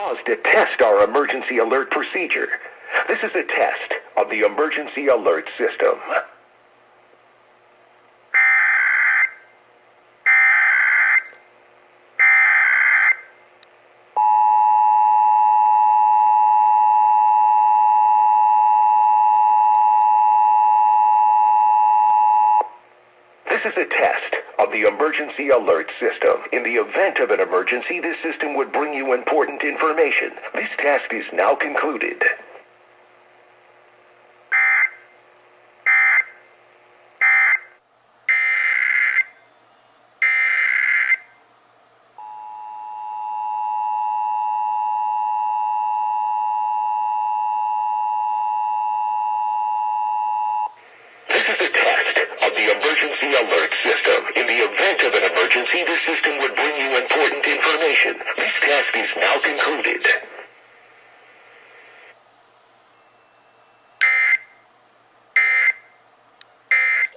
pause to test our emergency alert procedure. This is a test of the emergency alert system. This is a test of the emergency alert system. In the event of an emergency, this system would bring you important information. This test is now concluded. Emergency alert system. In the event of an emergency, this system would bring you important information. This test is now concluded.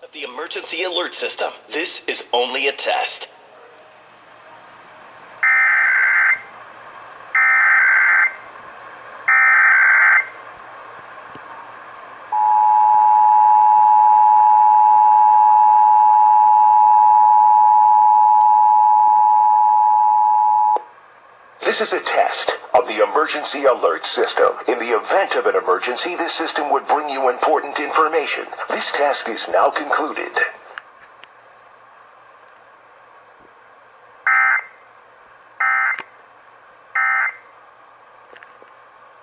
Of the emergency alert system. This is only a test. This is a test of the emergency alert system. In the event of an emergency, this system would bring you important information. This test is now concluded.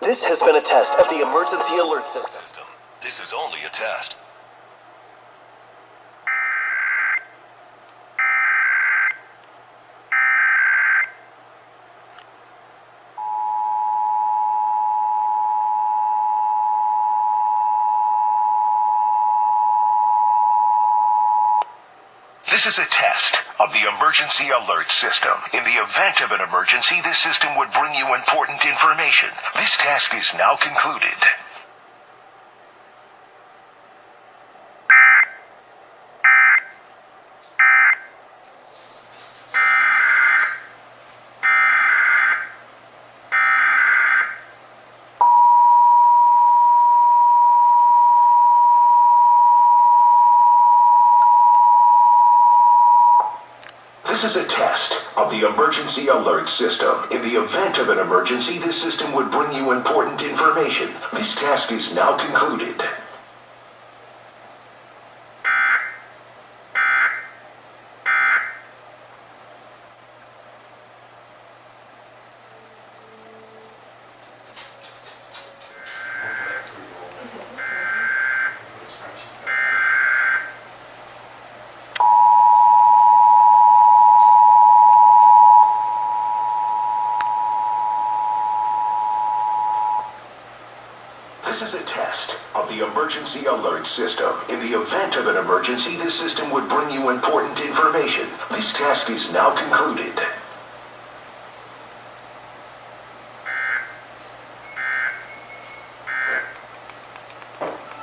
This has been a test of the emergency alert system. This is only a test. This is a test of the emergency alert system. In the event of an emergency, this system would bring you important information. This test is now concluded. This is a test of the emergency alert system. In the event of an emergency, this system would bring you important information. This test is now concluded. This is a test of the emergency alert system. In the event of an emergency, this system would bring you important information. This test is now concluded.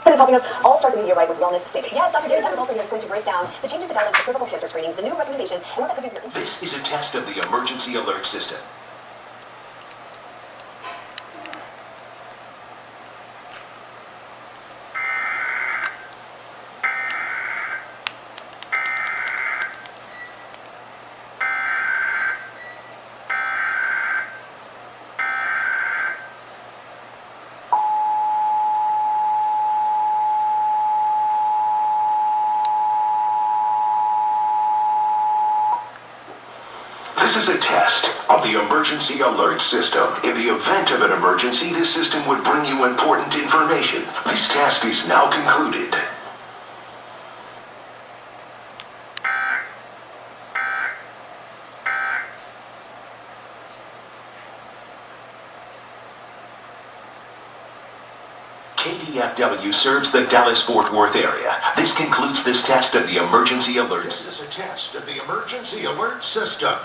Is helping us all start the new year right with wellness savings. Yes, Dr. David is also here. It's going to break down the changes to guidelines for cervical cancer screenings, the new recommendations, and what that could do for your... This is a test of the emergency alert system. This is a test of the emergency alert system. In the event of an emergency, this system would bring you important information. This test is now concluded. KDFW serves the Dallas-Fort Worth area. This concludes this test of the emergency alert. This is a test of the emergency alert system.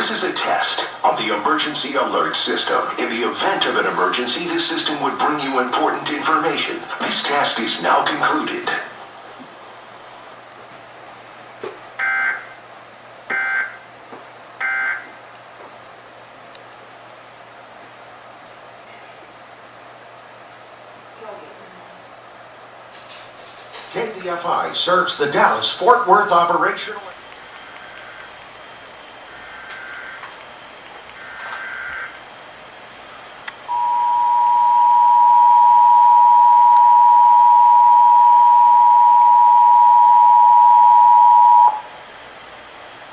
This is a test of the emergency alert system. In the event of an emergency, this system would bring you important information. This test is now concluded. KDFI serves the Dallas-Fort Worth operational.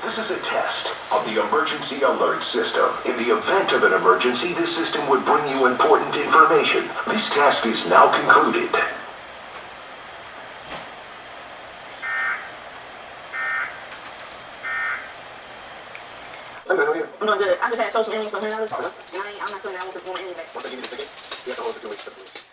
This is a test of the emergency alert system. In the event of an emergency, this system would bring you important information. This test is now concluded. I'm doing good. I just had social media from him. I'm not feeling that I want to perform any of that. Once I give you the ticket, you have to hold it for 2 weeks.